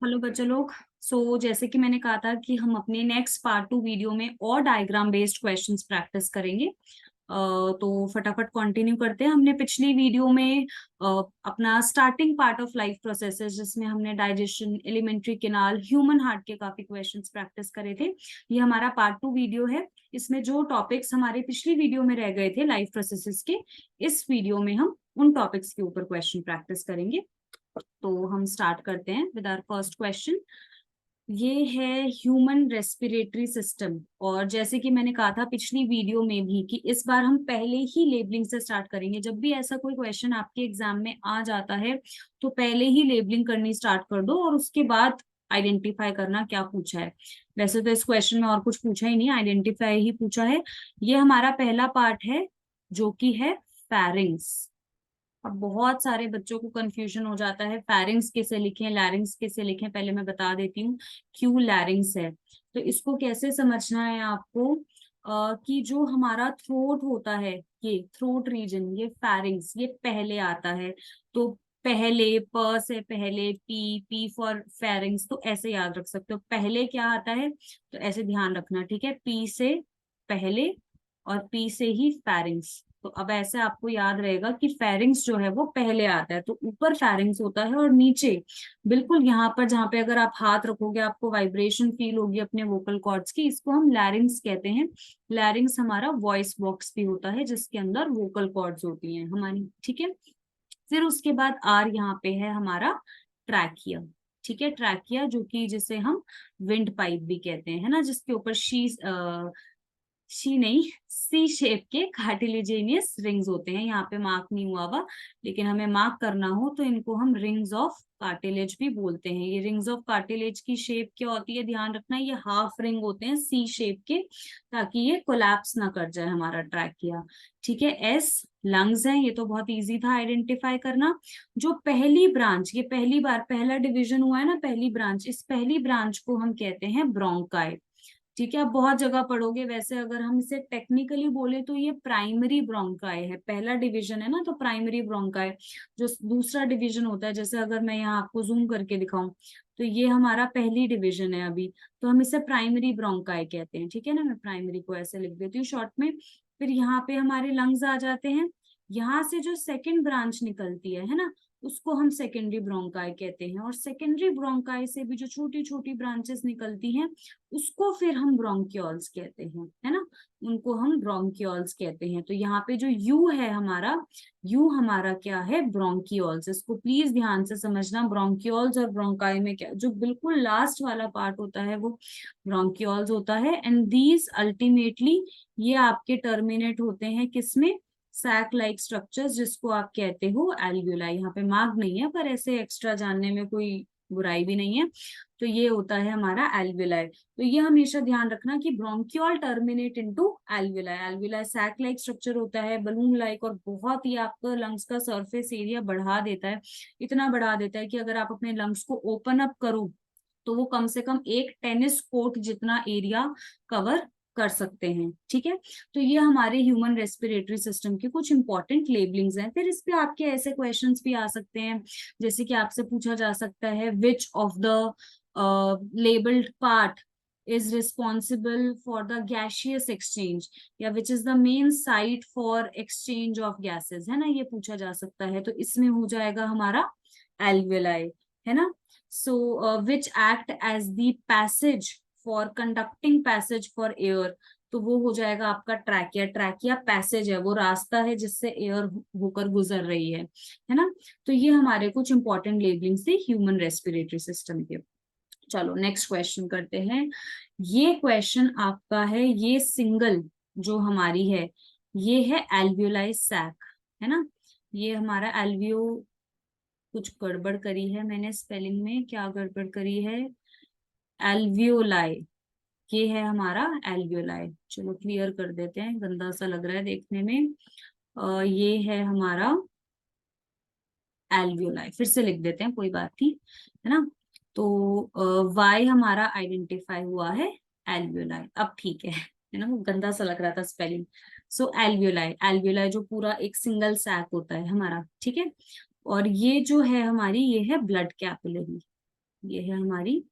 Hello बच्चे लोग। जैसे कि मैंने कहा था कि हम अपने नेक्स्ट पार्ट 2 वीडियो में और डायग्राम बेस्ड क्वेश्चंस प्रैक्टिस करेंगे। तो फटाफट कंटिन्यू करते हैं। हमने पिछली वीडियो में अपना starting part of life processes जिसमें हमने digestion, alimentary canal, human heart के काफी क्वेश्चंस प्रैक्टिस करे थे। ये हमारा पार्ट 2 वीडियो है। इसमें जो टॉपिक्स हमारे पिछली वीडियो में रह गए थे लाइफ प्रोसेसेस के, इस वीडियो में हम उन टॉपिक्स के ऊपर क्वेश्चन प्रैक्टिस करेंगे। तो हम स्टार्ट करते हैं विद आवर फर्स्ट क्वेश्चन। ये है ह्यूमन रेस्पिरेटरी सिस्टम। और जैसे कि मैंने कहा था पिछली वीडियो में भी कि इस बार हम पहले ही लेबलिंग से स्टार्ट करेंगे। जब भी ऐसा कोई क्वेश्चन आपके एग्जाम में आ जाता है तो पहले ही लेबलिंग करनी स्टार्ट कर दो और उसके बाद आइडेंटिफाई करना क्या पूछा है। वैसे तो इस क्वेश्चन में और कुछ पूछा ही नहीं, आइडेंटिफाई ही पूछा है। ये हमारा पहला पार्ट है जो कि है फेरिंग्स। अब बहुत सारे बच्चों को कंफ्यूजन हो जाता है, फेरिंग्स कैसे लिखें, लैरिंग्स कैसे लिखें। पहले मैं बता देती हूँ क्यों लैरिंग्स है। तो इसको कैसे समझना है आपको, कि जो हमारा थ्रोट होता है, ये थ्रोट रीजन, ये फेरिंग्स, ये पहले आता है। तो पहले प से पहले पी, पी फॉर फेरिंग्स, तो ऐसे याद रख सकते हो। पहले क्या आता है तो ऐसे ध्यान रखना, ठीक है। पी से पहले और पी से ही फेरिंग्स। तो अब ऐसे आपको याद रहेगा कि फेरिंग्स जो है वो पहले आता है। तो ऊपर फेरिंग्स होता है और नीचे बिल्कुल यहाँ पर जहाँ पे अगर आप हाथ रखोगे आपको वाइब्रेशन फील होगी अपने वोकल कॉर्ड्स की, इसको हम लैरिंग्स कहते हैं। लैरिंग्स हमारा वॉइस बॉक्स भी होता है जिसके अंदर वोकल कॉर्ड्स होती हैं हमारी, ठीक है। फिर उसके बाद आर यहाँ पे है हमारा ट्रैकिया, ठीक है। ट्रैकिया जो कि जिसे हम विंड पाइप भी कहते हैं, है ना, जिसके ऊपर शी नहीं, सी शेप के कार्टिलेजिनियस रिंग्स होते हैं। यहाँ पे मार्क नहीं हुआ हुआ, लेकिन हमें मार्क करना हो तो इनको हम रिंग्स ऑफ कार्टिलेज भी बोलते हैं। ये रिंग्स ऑफ कार्टिलेज की शेप क्या होती है, ध्यान रखना, ये हाफ रिंग होते हैं सी शेप के, ताकि ये कोलैप्स ना कर जाए हमारा ट्रैकिया, ठीक है। एस लंग्स हैं, ये तो बहुत इजी था आइडेंटिफाई करना। जो पहली ब्रांच, ये पहली बार पहला डिवीजन हुआ है ना, पहली ब्रांच, इस पहली ब्रांच को हम कहते हैं ब्रोंकाई, ठीक है। आप बहुत जगह पढ़ोगे। वैसे अगर हम इसे टेक्निकली बोले तो ये प्राइमरी ब्रोंकाई है, पहला डिवीजन है ना, तो प्राइमरी ब्रोंकाई। जो दूसरा डिवीजन होता है, जैसे अगर मैं यहाँ आपको जूम करके दिखाऊं तो ये हमारा पहली डिवीजन है अभी, तो हम इसे प्राइमरी ब्रोंकाई कहते हैं, ठीक है ना। मैं प्राइमरी को ऐसे लिख देती हूँ शॉर्ट में। फिर यहाँ पे हमारे लंग्स आ जाते हैं। यहाँ से जो सेकेंड ब्रांच निकलती है ना, उसको हम सेकेंडरी ब्रोंकाई कहते हैं। और सेकेंडरी ब्रोंकाई से भी जो छोटी छोटी ब्रांचेस निकलती हैं उसको फिर हम ब्रोंक्यूल्स कहते हैं, है ना, उनको हम ब्रोंक्यूल्स कहते हैं। तो यहाँ पे जो यू है हमारा, यू हमारा क्या है, ब्रोंक्यूल्स। इसको प्लीज ध्यान से समझना, ब्रोंक्यूल्स और ब्रोंकाई में क्या, जो बिल्कुल लास्ट वाला पार्ट होता है वो ब्रोंक्यूल्स होता है। एंड दीज अल्टीमेटली ये आपके टर्मिनेट होते हैं किसमें, सैक लाइक स्ट्रक्चर्स, जिसको आप कहते हो एल्व्यूलाई। यहाँ पे मार्ग नहीं है पर ऐसे एक्स्ट्रा जानने में कोई बुराई भी नहीं है। तो ये होता है हमारा एल्व्यूलाई। तो ये हमेशा ध्यान रखना कि bronchiole terminate into alveoli. Alveoli sac like structure होता है, बलून लाइक, और बहुत ही आपका लंग्स का सरफेस एरिया बढ़ा देता है। इतना बढ़ा देता है कि अगर आप अपने लंग्स को ओपन अप करो तो वो कम से कम एक टेनिस कोर्ट जितना एरिया कवर कर सकते हैं, ठीक है। तो ये हमारे ह्यूमन रेस्पिरेटरी सिस्टम के कुछ इंपॉर्टेंट लेबलिंग्स हैं। फिर इस पे आपके ऐसे क्वेश्चंस भी आ सकते हैं, जैसे कि आपसे पूछा जा सकता है विच of the labeled part is responsible for the gaseous exchange, या which is the main site for exchange of gases, है ना, ये पूछा जा सकता है। तो इसमें हो जाएगा हमारा alveoli, है ना। So which act as the passage for conducting passage for air, तो वो हो जाएगा आपका ट्रैकिया। ट्रैकिया पैसेज है, वो रास्ता है जिससे एयर होकर गुजर रही है ना। तो ये हमारे कुछ इंपॉर्टेंट लेबलिंग थे ह्यूमन रेस्पिरेटरी सिस्टम के। चलो नेक्स्ट क्वेश्चन करते हैं। ये क्वेश्चन आपका है, ये सिंगल जो हमारी है ये है एल्वियोलाई सैक, है ना। ये हमारा एल्वियो, कुछ गड़बड़ करी है मैंने स्पेलिंग में, क्या गड़बड़ करी है, एल्वियोलाई, ये है हमारा एल्वियोलाई। चलो क्लियर कर देते हैं, गंदा सा लग रहा है देखने में। ये है हमारा एल्वियोलाई, फिर से लिख देते हैं, कोई बात नहीं, है ना। तो वाई हमारा आइडेंटिफाई हुआ है एल्वियोलाई, अब ठीक है ना, वो गंदा सा लग रहा था स्पेलिंग। सो एल्वियोलाई, एल्वियोलाई जो पूरा एक सिंगल सैक होता है हमारा, ठीक है। और ये जो है हमारी, ये है ब्लड कैपिलरी, ये है हमारी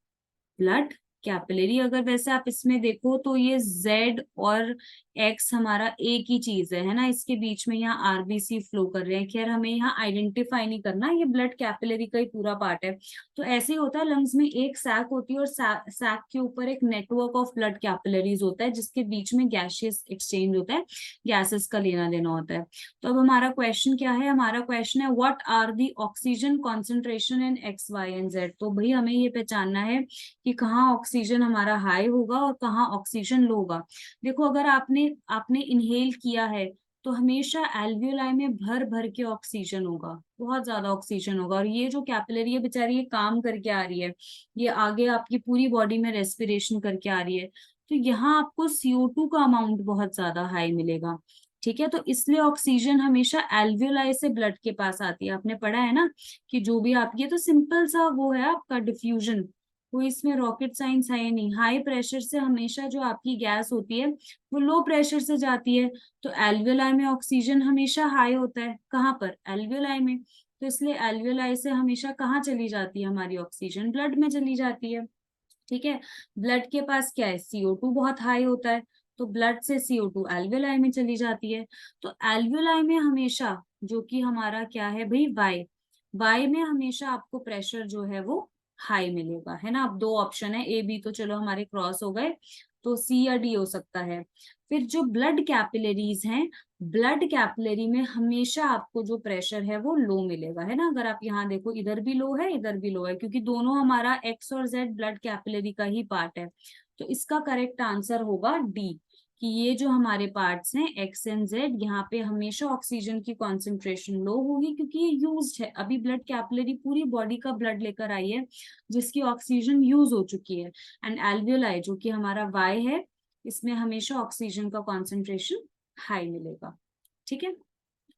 ब्लड कैपिलरी। अगर वैसे आप इसमें देखो तो ये Z और X हमारा एक ही चीज है ना, इसके बीच में यहाँ आरबीसी फ्लो कर रहे हैं। खैर हमें यहाँ आइडेंटिफाई नहीं करना, ये ब्लड कैपिलरी का ही पूरा पार्ट है। तो ऐसे ही होता है, लंग्स में एक सैक होती है और सैक के ऊपर एक नेटवर्क ऑफ ब्लड कैपिलरीज होता है जिसके बीच में गैसियस एक्सचेंज होता है, गैसेस का लेना देना होता है। तो अब हमारा क्वेश्चन क्या है, हमारा क्वेश्चन है what are the oxygen concentration in X Y and Z। तो भाई हमें ये पहचानना है कि कहाँ ऑक्सीजन हमारा हाई होगा और कहाँ ऑक्सीजन लो होगा। देखो अगर आपने आपने इनहेल किया है तो हमेशा एल्वियोलाई में भर भर के ऑक्सीजन होगा, बहुत ज्यादा ऑक्सीजन होगा। और ये जो कैपिलरी है बेचारी ये काम करके आ रही है, ये आगे आपकी पूरी बॉडी में रेस्पिरेशन करके आ रही है, तो यहाँ आपको CO2 का अमाउंट बहुत ज्यादा हाई मिलेगा। ठीक है, तो इसलिए ऑक्सीजन हमेशा एल्वियोलाई से ब्लड के पास आती है। आपने पढ़ा है ना कि जो भी आपकी, तो सिंपल सा वो है आपका डिफ्यूजन, कोई इसमें रॉकेट साइंस है नहीं। हाई प्रेशर से हमेशा जो आपकी गैस होती है वो लो प्रेशर से जाती है, तो एल्वियोलाई में ऑक्सीजन हमेशा हाई होता है। कहाँ पर, एल्वियोलाई में। तो इसलिए एल्वियोलाई से हमेशा कहाँ चली जाती है हमारी ऑक्सीजन, ब्लड में चली जाती है। ठीक है, ब्लड के पास क्या है, CO2 बहुत हाई होता है, तो ब्लड से CO2 एल्वियोलाई में चली जाती है। तो एल्वियोलाई में हमेशा जो कि हमारा क्या है भाई, वाई, वाई में हमेशा आपको प्रेशर जो है वो हाई मिलेगा, है ना। अब दो ऑप्शन है, A B तो चलो हमारे क्रॉस हो गए, तो C या D हो सकता है। फिर जो ब्लड कैपिलरीज हैं, ब्लड कैपिलरी में हमेशा आपको जो प्रेशर है वो लो मिलेगा, है ना। अगर आप यहाँ देखो इधर भी लो है इधर भी लो है, क्योंकि दोनों हमारा X और Z ब्लड कैपिलरी का ही पार्ट है। तो इसका करेक्ट आंसर होगा D, कि ये जो हमारे पार्ट्स हैं X एंड Z, यहाँ पे हमेशा ऑक्सीजन की कॉन्सेंट्रेशन लो होगी, क्योंकि ये यूज्ड है। अभी ब्लड कैपिलरी पूरी बॉडी का ब्लड लेकर आई है जिसकी ऑक्सीजन यूज हो चुकी है। एंड एल्वियोलाई जो कि हमारा Y है, इसमें हमेशा ऑक्सीजन का कॉन्सेंट्रेशन हाई मिलेगा। ठीक है,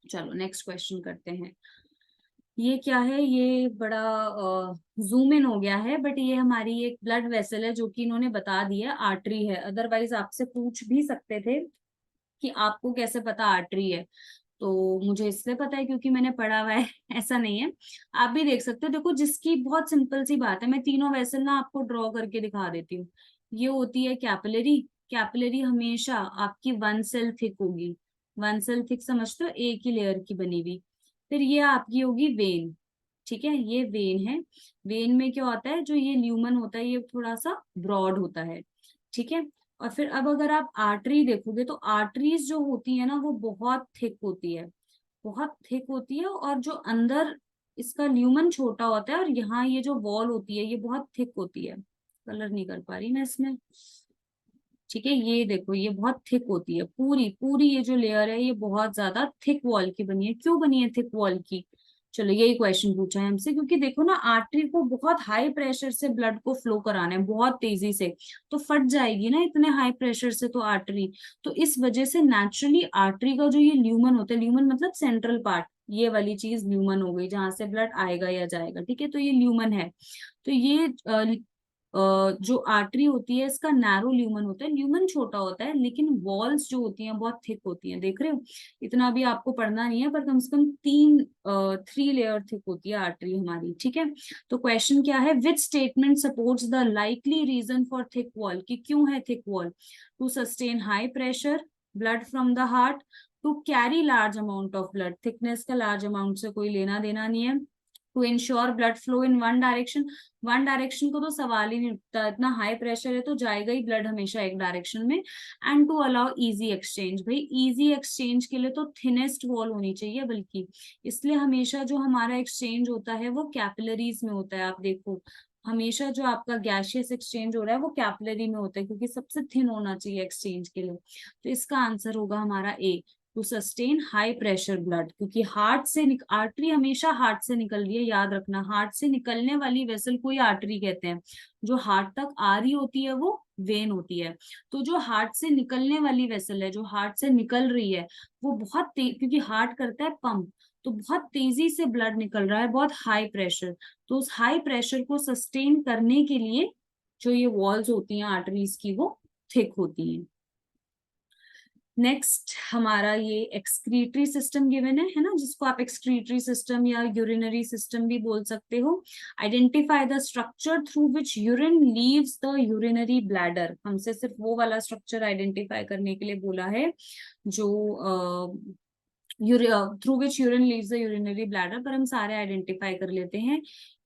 चलो नेक्स्ट क्वेश्चन करते हैं। ये क्या है, ये बड़ा जूम इन हो गया है, बट ये हमारी एक ब्लड वेसल है जो कि इन्होंने बता दिया आर्टरी है। अदरवाइज आपसे पूछ भी सकते थे कि आपको कैसे पता आर्टरी है, तो मुझे इसलिए पता है क्योंकि मैंने पढ़ा हुआ है। ऐसा नहीं है, आप भी देख सकते हो। देखो जिसकी बहुत सिंपल सी बात है, मैं तीनों वेसल ना आपको ड्रॉ करके दिखा देती हूँ। ये होती है कैपिलरी, कैपिलरी हमेशा आपकी वन सेल थिक होगी, वन सेल थिक समझते हो, एक ही लेयर की बनी हुई। फिर ये आपकी होगी वेन, ठीक है, ये वेन है। वेन में क्या होता है, जो ये ल्यूमन होता है ये थोड़ा सा ब्रॉड होता है, ठीक है। और फिर अब अगर आप आर्टरी देखोगे तो आर्टरीज जो होती है ना वो बहुत थिक होती है, बहुत थिक होती है। और जो अंदर इसका ल्यूमन छोटा होता है, और यहाँ ये जो वॉल होती है ये बहुत थिक होती है। कलर नहीं कर पा रही मैं इसमें, ठीक है। ये देखो ये बहुत थिक होती है, पूरी पूरी ये जो लेयर है ये बहुत ज्यादा थिक वॉल की बनी है। क्यों बनी है थिक वॉल की, चलो यही क्वेश्चन पूछा है हमसे, क्योंकि देखो ना आर्टरी को बहुत हाई प्रेशर से ब्लड को फ्लो कराना है बहुत तेजी से, तो फट जाएगी ना इतने हाई प्रेशर से तो आर्टरी। तो इस वजह से नेचुरली आर्टरी का जो ये ल्यूमन होता है, ल्यूमन मतलब सेंट्रल पार्ट, ये वाली चीज ल्यूमन हो गई जहां से ब्लड आएगा या जाएगा, ठीक है, तो ये ल्यूमन है। तो ये जो आर्टरी होती है इसका नैरो ल्यूमन होता है, ल्यूमन छोटा होता है लेकिन वॉल्स जो होती हैं बहुत थिक होती हैं। देख रहे हो, इतना भी आपको पढ़ना नहीं है, पर कम से कम 3 लेयर थिक होती है आर्टरी हमारी, ठीक है। तो क्वेश्चन क्या है, which statement supports the likely reason for thick wall, कि क्यों है thick wall, to sustain high pressure blood from the heart, to carry large amount of blood, thickness का लार्ज अमाउंट से कोई लेना देना नहीं है, to ensure blood flow in one direction, one direction को तो सवाल ही नहीं उठता, इतना हाई प्रेशर है तो जाएगा ही ब्लड हमेशा एक डायरेक्शन में, and to allow easy exchange. भाई इजी एक्सचेंज के लिए तो थिनेस्ट वॉल होनी चाहिए बल्कि, इसलिए हमेशा जो हमारा एक्सचेंज होता है वो कैपिलरीज में होता है। आप देखो हमेशा जो आपका गैशियस एक्सचेंज हो रहा है वो कैपिलरी में होता है, क्योंकि सबसे थिन होना चाहिए एक्सचेंज के लिए। तो इसका आंसर होगा हमारा A, to sustain high pressure blood, क्योंकि हार्ट से आर्टरी हमेशा हार्ट से निकल रही है, याद रखना हार्ट से निकलने वाली वेसल को ही आर्टरी कहते हैं, जो हार्ट तक आ रही होती है वो वेन होती है। तो जो हार्ट से निकलने वाली वेसल है, जो हार्ट से निकल रही है, वो बहुत तेज, क्योंकि हार्ट करता है पंप, तो बहुत तेजी से ब्लड निकल रहा है, बहुत हाई प्रेशर, तो उस हाई प्रेशर को सस्टेन करने के लिए जो ये वॉल्स होती हैं आर्टरीज की वो थिक होती हैं। नेक्स्ट हमारा ये एक्सक्रीटरी सिस्टम गिवन है ना, जिसको आप एक्सक्रीटरी सिस्टम या यूरिनरी सिस्टम भी बोल सकते हो। Identify the structure through which urine leaves the urinary bladder, हमसे सिर्फ वो वाला स्ट्रक्चर आइडेंटिफाई करने के लिए बोला है जो through which urine leaves the urinary bladder, पर हम सारे आइडेंटिफाई कर लेते हैं।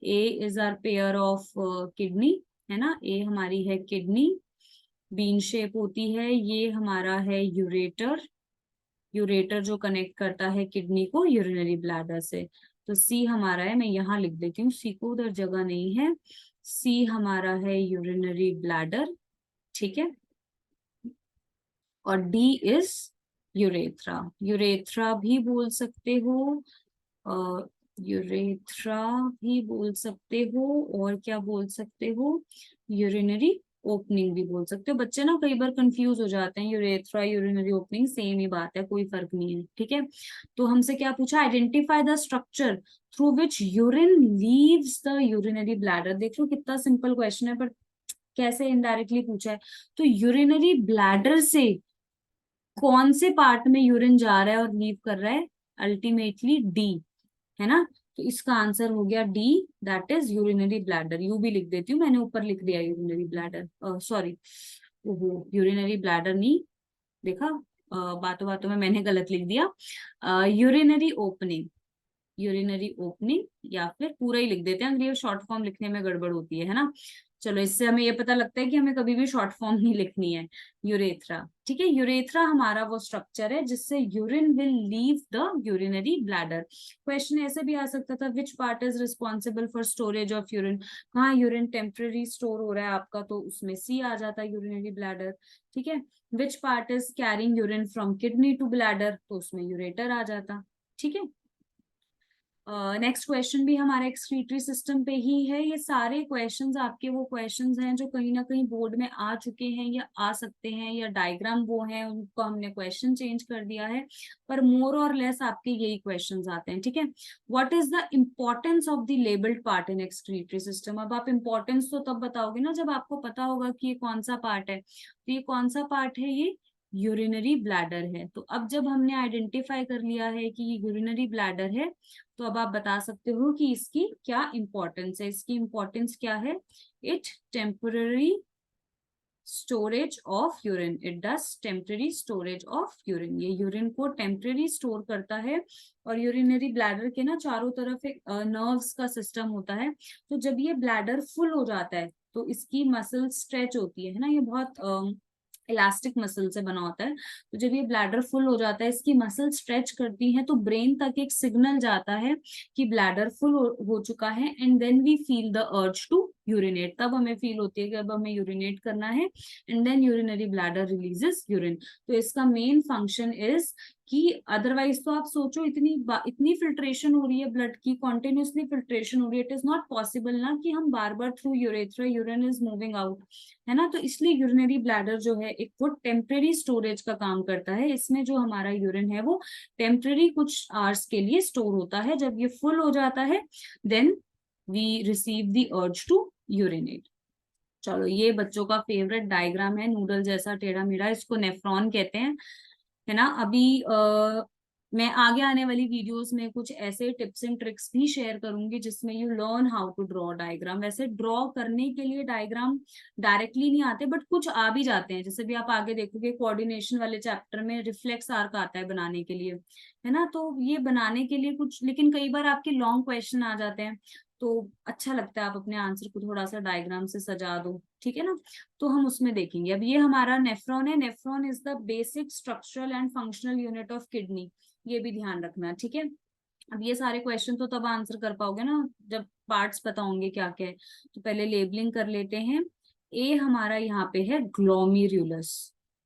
A is are pair of kidney, है ना, ए हमारी है किडनी, बीन शेप होती है, ये हमारा है यूरेटर, यूरेटर जो कनेक्ट करता है किडनी को यूरिनरी ब्लैडर से। तो सी हमारा है, मैं यहाँ लिख देती हूँ, सी को उधर जगह नहीं है, सी हमारा है यूरिनरी ब्लैडर, ठीक है। और डी इज यूरेथ्रा, यूरेथ्रा भी बोल सकते हो, यूरेथ्रा भी बोल सकते हो, और क्या बोल सकते हो, यूरिनरी ओपनिंग भी बोल सकते हो। बच्चे ना कई बार कंफ्यूज हो जाते हैं, यूरेथ्रा यूरिनरी ओपनिंग सेम ही बात है, कोई फर्क नहीं है, ठीक है। तो हमसे क्या पूछा, identify the structure through which urine leaves the urinary bladder. देख लो कितना सिंपल क्वेश्चन है, पर कैसे इनडायरेक्टली पूछा है। तो यूरिनरी ब्लैडर से कौन से पार्ट में यूरिन जा रहा है और लीव कर रहा है, अल्टीमेटली डी, है ना। तो इसका आंसर हो गया D, that is urinary bladder. You भी लिख देती हूँ, मैंने ऊपर लिख दिया यूरिनरी ब्लैडर, सॉरी, ओहो यूरिनरी ब्लैडर नहीं, देखा, बातों बातों में मैंने गलत लिख दिया। यूरिनरी ओपनिंग, यूरिनरी ओपनिंग, या फिर पूरा ही लिख देते हैं, ये शॉर्ट फॉर्म लिखने में गड़बड़ होती है ना। चलो, इससे हमें ये पता लगता है कि हमें कभी भी शॉर्ट फॉर्म नहीं लिखनी है। यूरेथ्रा, ठीक है, यूरेथ्रा हमारा वो स्ट्रक्चर है जिससे urine will leave the urinary bladder. Question ऐसे भी आ सकता था, विच part is responsible for storage of urine, कहाँ यूरिन टेम्पररी स्टोर हो रहा है आपका, तो उसमें सी आ जाता है, यूरिनरी ब्लैडर, ठीक है। Which part is carrying urine from kidney to bladder, तो उसमें यूरेटर आ जाता, ठीक है। नेक्स्ट क्वेश्चन भी हमारे एक्सक्रीटरी सिस्टम पे ही है। ये सारे क्वेश्चंस आपके वो क्वेश्चंस हैं जो कहीं ना कहीं बोर्ड में आ चुके हैं या आ सकते हैं, या डायग्राम वो है उनको हमने क्वेश्चन चेंज कर दिया है, पर मोर और लेस आपके यही क्वेश्चंस आते हैं, ठीक है। What is the importance of the labelled part in excretory system. अब आप इम्पोर्टेंस तो तब बताओगे ना जब आपको पता होगा कि ये कौन सा पार्ट है। तो ये कौन सा पार्ट है, ये यूरिनरी ब्लैडर है। तो अब जब हमने आइडेंटिफाई कर लिया है कि ये यूरिनरी ब्लैडर है, तो अब आप बता सकते हो कि इसकी क्या इंपॉर्टेंस है। इसकी इंपॉर्टेंस क्या है, it temporary storage of urine, it does temporary storage of urine, ये यूरिन को टेम्पररी स्टोर करता है। और यूरिनरी ब्लैडर के ना चारों तरफ एक नर्व्स का सिस्टम होता है। तो जब ये ब्लैडर फुल हो जाता है तो इसकी मसल स्ट्रेच होती है ना, ये बहुत इलास्टिक मसल से बना होता है। तो जब ये ब्लैडर फुल हो जाता है, इसकी मसल स्ट्रेच करती है, तो ब्रेन तक एक सिग्नल जाता है कि ब्लैडर फुल हो चुका है, and then we feel the urge to urinate. तब हमें फील होती है कि अब हमें यूरिनेट करना है, and then urinary bladder releases urine. तो इसका मेन फंक्शन इज कि अदरवाइज तो आप सोचो इतनी इतनी फिल्ट्रेशन हो रही है ब्लड की, कॉन्टिन्यूसली फिल्ट्रेशन हो रही है, इट इज नॉट पॉसिबल ना कि हम बार बार through urethra urine is moving out, है ना। तो इसलिए यूरिनरी ब्लैडर जो है एक वो टेम्परेरी स्टोरेज का काम करता है। इसमें जो हमारा यूरिन है वो टेम्परेरी कुछ आवर्स के लिए स्टोर होता है। जब ये फुल हो जाता है then we receive the urge to urinate. चलो, ये बच्चों का फेवरेट डायग्राम है, नूडल जैसा टेढ़ा मेढ़ा, इसको नेफ्रॉन कहते हैं, है ना। अभी मैं आगे आने वाली वीडियोस में कुछ ऐसे टिप्स एंड ट्रिक्स भी शेयर करूंगी जिसमें you learn how to draw diagram. वैसे ड्रॉ करने के लिए डायग्राम डायरेक्टली नहीं आते, बट कुछ आ भी जाते हैं। जैसे भी आप आगे देखोगे कोऑर्डिनेशन वाले चैप्टर में रिफ्लेक्स आर्क आता है बनाने के लिए, है ना। तो ये बनाने के लिए कुछ, लेकिन कई बार आपके लॉन्ग क्वेश्चन आ जाते हैं, तो अच्छा लगता है आप अपने आंसर को थोड़ा सा डायग्राम से सजा दो, ठीक है ना। तो हम उसमें देखेंगे। अब ये हमारा नेफ्रॉन है, nephron is the basic structural and functional unit of kidney, ये भी ध्यान रखना, ठीक है। अब ये सारे क्वेश्चन तो तब आंसर कर पाओगे ना जब पार्ट्स पता होंगे क्या क्या है। तो पहले लेबलिंग कर लेते हैं। ए हमारा यहाँ पे है ग्लोमेरुलस,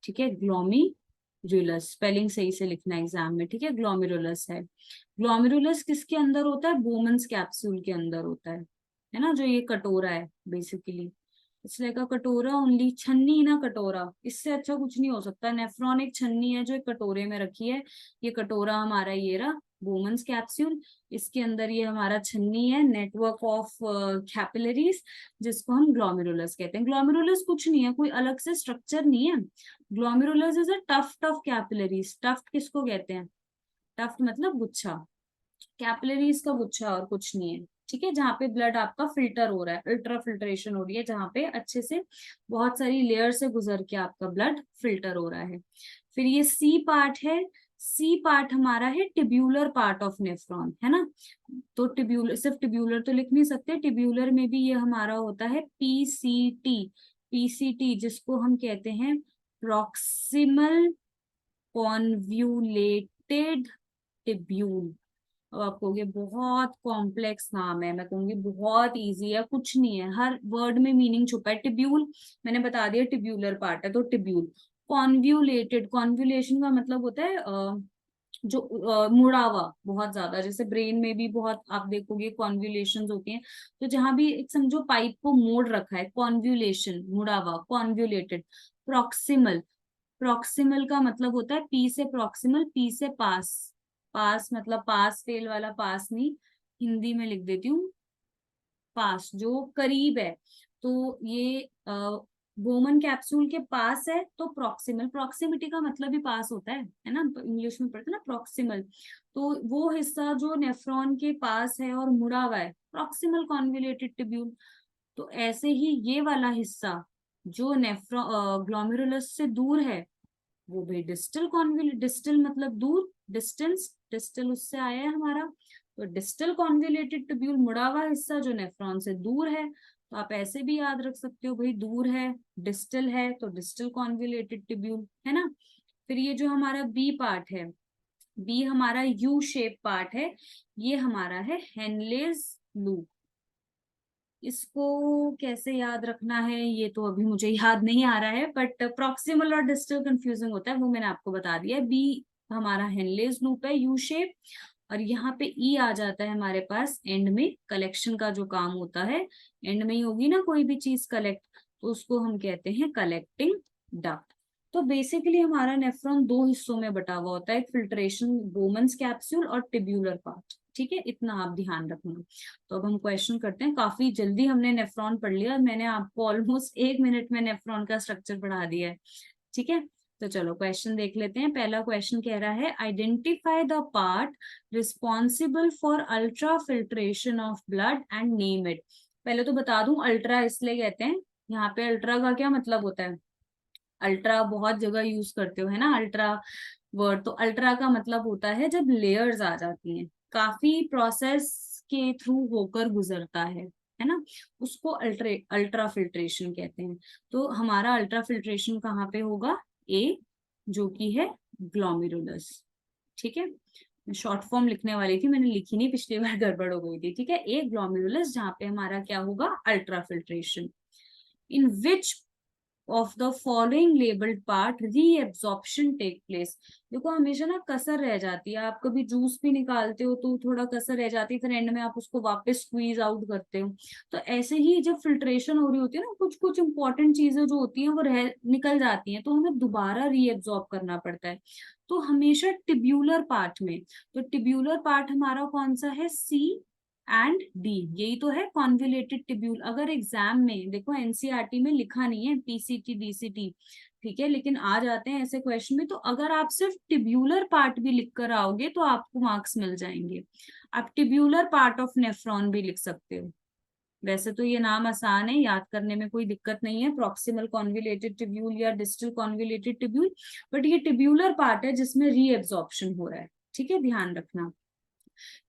ठीक है, ग्लोमेरुलस स्पेलिंग सही से लिखना एग्जाम में, ठीक है, ग्लोमेरुलस है। ग्लोमेरुलस किसके अंदर होता है, बोमन्स कैप्सूल के अंदर होता है ना, जो ये कटोरा है बेसिकली। इसलिए का कटोरा ओनली, छन्नी ना कटोरा, इससे अच्छा कुछ नहीं हो सकता। नेफ्रॉन एक छन्नी है जो एक कटोरे में रखी है, ये कटोरा हमारा ये रहा बोमन्स कैप्सूल, इसके अंदर ये हमारा छन्नी है, नेटवर्क ऑफ कैपिलरीज, जिसको हम ग्लोमेरुलस कहते हैं। ग्लोमेरुलस कुछ नहीं है, कोई अलग से स्ट्रक्चर नहीं है। Glomerulus is a tuft of capillaries. Tuft किसको कहते हैं? टफ्ट मतलब गुच्छा, कैपिलरीज का गुच्छा और कुछ नहीं है। ठीक है, जहाँ पे ब्लड आपका फिल्टर हो रहा है, अल्ट्रा फिल्ट्रेशन हो रही है, जहाँ पे अच्छे से बहुत सारी लेयर से गुजर के आपका ब्लड फिल्टर हो रहा है। फिर ये सी पार्ट है। सी पार्ट हमारा है टिब्यूलर पार्ट ऑफ नेफ्रॉन, है ना। तो टिब्यूलर, सिर्फ टिब्यूलर तो लिख नहीं सकते, टिब्यूलर में भी ये हमारा होता है पीसीटी। पीसीटी जिसको हम कहते हैं प्रॉक्सिमल कॉन्व्यूलेटेड टिब्यूल। अब आप कहोगे बहुत कॉम्प्लेक्स नाम है, मैं कहूंगी बहुत इजी है, कुछ नहीं है, हर वर्ड में मीनिंग छुपा है। टिब्यूल मैंने बता दिया, टिब्यूलर पार्ट है तो टिब्यूल। कॉन्व्यूलेटेड, कॉन्व्यूलेशन का मतलब होता है जो मुड़ा हुआ बहुत ज्यादा, जैसे ब्रेन में भी बहुत आप देखोगे कॉन्व्यूलेशंस होती हैं। तो जहां भी एक समझो पाइप को मोड़ रखा है, कॉन्व्यूलेशन, मुड़ा हुआ, कॉन्व्यूलेटेड। प्रॉक्सिमल, प्रॉक्सिमल का मतलब होता है पी से प्रॉक्सिमल, पी से पास। पास मतलब पास फेल वाला पास नहीं, हिंदी में लिख देती हूँ, पास जो करीब है। तो ये बोमन कैप्सूल के पास है तो प्रॉक्सिमल, प्रॉक्सिमिटी का मतलब ही पास होता है ना, इंग्लिश में पढ़ते हैं ना प्रॉक्सिमल। तो वो हिस्सा जो नेफ्रॉन के पास है और मुड़ा हुआ है, प्रॉक्सिमल कॉन्वोल्यूटेड ट्यूब्यूल। तो ऐसे ही ये वाला हिस्सा जो नेफ्रॉन ग्लोमेरुलस से दूर है, वो भी डिस्टल कॉन्वोल्यूट, डिस्टल मतलब दूर, डिस्टेंस, डिस्टल उससे आया है हमारा। तो डिस्टल कॉन्वोल्यूटेड ट्यूब्यूल, मुड़ा हुआ हिस्सा जो नेफ्रॉन से दूर है। तो आप ऐसे भी याद रख सकते हो, भाई दूर है, डिस्टल है, तो डिस्टल कॉन्वोल्यूटेड ट्यूब्यूल, है ना। फिर ये जो हमारा बी पार्ट है, बी हमारा यू शेप पार्ट है, ये हमारा है हेनलेज लूप। इसको कैसे याद रखना है ये तो अभी मुझे याद नहीं आ रहा है, बट प्रॉक्सिमल और डिस्टल कंफ्यूजिंग होता है, वो मैंने आपको बता दिया है। बी हमारा हेनलेज लूप है, यू शेप। और यहाँ पे ई आ जाता है हमारे पास एंड में, कलेक्शन का जो काम होता है, एंड में ही होगी ना कोई भी चीज कलेक्ट, तो उसको हम कहते हैं कलेक्टिंग डक्ट। तो बेसिकली हमारा नेफ्रॉन दो हिस्सों में बटा हुआ होता है, एक फिल्ट्रेशन बोमन्स कैप्सूल और टिब्यूलर पार्ट। ठीक है, इतना आप ध्यान रखना। तो अब हम क्वेश्चन करते हैं। काफी जल्दी हमने नेफ्रॉन पढ़ लिया, मैंने आपको ऑलमोस्ट 1 मिनट में नेफ्रॉन का स्ट्रक्चर पढ़ा दिया है। ठीक है, तो चलो क्वेश्चन देख लेते हैं। पहला क्वेश्चन कह रहा है identify the part responsible for ultra filtration of blood and name it. पहले तो बता दूं, अल्ट्रा इसलिए कहते हैं, यहाँ पे अल्ट्रा का क्या मतलब होता है? अल्ट्रा बहुत जगह यूज करते हो, है ना, अल्ट्रा वर्ड। तो अल्ट्रा का मतलब होता है जब लेयर्स आ जाती हैं, काफी प्रोसेस के थ्रू होकर गुजरता है ना, उसको अल्ट्रा फिल्ट्रेशन कहते हैं। तो हमारा अल्ट्रा फिल्ट्रेशन कहाँ पे होगा? ए, जो कि है ग्लोमेरुलस। ठीक है, शॉर्ट फॉर्म लिखने वाली थी, मैंने लिखी नहीं, पिछली बार गड़बड़ हो गई थी। ठीक है, ए ग्लोमेरुलस, जहाँ पे हमारा क्या होगा? Ultrafiltration. In which of the following labelled part reabsorption take place. देखो हमेशा ना कसर रह जाती है, आप कभी जूस भी निकालते हो तो थोड़ा कसर रह जाती है, फिर एंड में आप उसको वापस स्क्वीज आउट करते हो। तो ऐसे ही जब फिल्ट्रेशन हो रही होती है ना, कुछ कुछ इंपॉर्टेंट चीजें जो होती हैं वो रह निकल जाती हैं, तो हमें दोबारा रीएब्जॉर्ब करना पड़ता है। तो हमेशा टिब्यूलर पार्ट में, तो टिब्यूलर पार्ट हमारा कौन सा है? सी एंड डी, यही तो है कॉन्वोल्यूटेड ट्यूब्यूल। अगर एग्जाम में देखो एनसीईआरटी में लिखा नहीं है पीसीटी डीसीटी, ठीक है, लेकिन आ जाते हैं ऐसे क्वेश्चन में, तो अगर आप सिर्फ टिब्यूलर पार्ट भी लिख कर आओगे तो आपको मार्क्स मिल जाएंगे। आप टिब्यूलर पार्ट ऑफ नेफ्रॉन भी लिख सकते हो। वैसे तो ये नाम आसान है, याद करने में कोई दिक्कत नहीं है, प्रॉक्सिमल कॉन्वोल्यूटेड ट्यूब्यूल या डिस्टल कॉन्वोल्यूटेड ट्यूब्यूल, बट ये टिब्यूलर पार्ट है जिसमें रीएब्जॉर्प्शन हो रहा है। ठीक है, ध्यान रखना।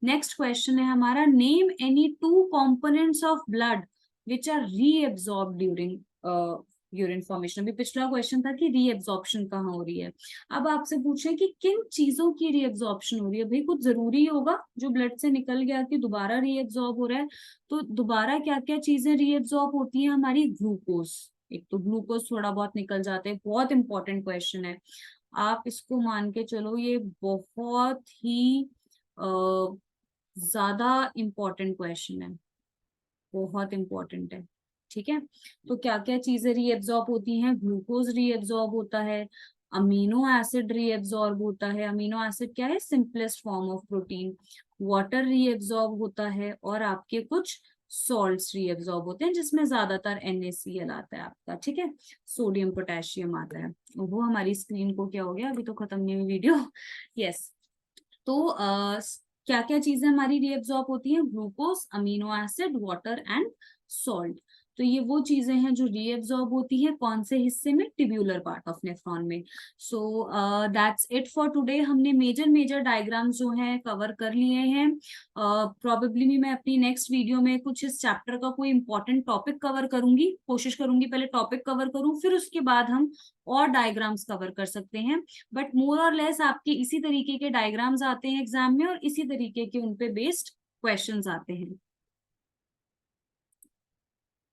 नेक्स्ट क्वेश्चन है हमारा, name any two components of blood which are reabsorb during urine formation. अभी पिछला क्वेश्चन था कि रीएब्सॉर्प्शन कहाँ हो रही है, अब आपसे पूछे कि किन चीजों की रीएब्सॉर्प्शन हो रही है। भाई कुछ जरूरी होगा जो ब्लड से निकल गया कि दोबारा रीएब्सॉर्ब हो रहा है। तो दोबारा क्या क्या चीजें रीएब्सॉर्ब होती है हमारी? ग्लूकोज, एक तो ग्लूकोज थोड़ा बहुत निकल जाते हैं, बहुत इंपॉर्टेंट क्वेश्चन है, आप इसको मान के चलो, ये बहुत ही ज्यादा इंपॉर्टेंट क्वेश्चन है, बहुत इंपॉर्टेंट है। ठीक है, तो क्या क्या चीजें रीएब्सॉर्ब होती हैं? ग्लूकोज रीएब्सॉर्ब होता है, अमीनो एसिड रीएब्सॉर्ब होता है, अमीनो एसिड क्या है, simplest form of protein. Water reabsorb होता है, और आपके कुछ सॉल्ट्स रीएब्सॉर्ब होते हैं जिसमें ज्यादातर NaCl आता है आपका, ठीक है, सोडियम पोटेशियम आता है। वो हमारी स्क्रीन को क्या हो गया, अभी तो खत्म नहीं हुई वीडियो। यस, तो क्या क्या चीजें हमारी रीएब्सॉर्ब होती हैं, glucose, amino acid, water and salt. तो ये वो चीजें हैं जो रीएब्सॉर्ब होती है कौन से हिस्से में, टिब्यूलर पार्ट ऑफ नेफ्रॉन में। So that's it for today. हमने मेजर मेजर डायग्राम्स जो हैं कवर कर लिए हैं। प्रोबेबली मैं अपनी नेक्स्ट वीडियो में कुछ इस चैप्टर का कोई इंपॉर्टेंट टॉपिक कवर करूंगी, कोशिश करूंगी पहले टॉपिक कवर करूं, फिर उसके बाद हम और डायग्राम्स कवर कर सकते हैं। बट मोर और लेस आपके इसी तरीके के डायग्राम्स आते हैं एग्जाम में, और इसी तरीके के उनपे बेस्ड क्वेश्चंस आते हैं।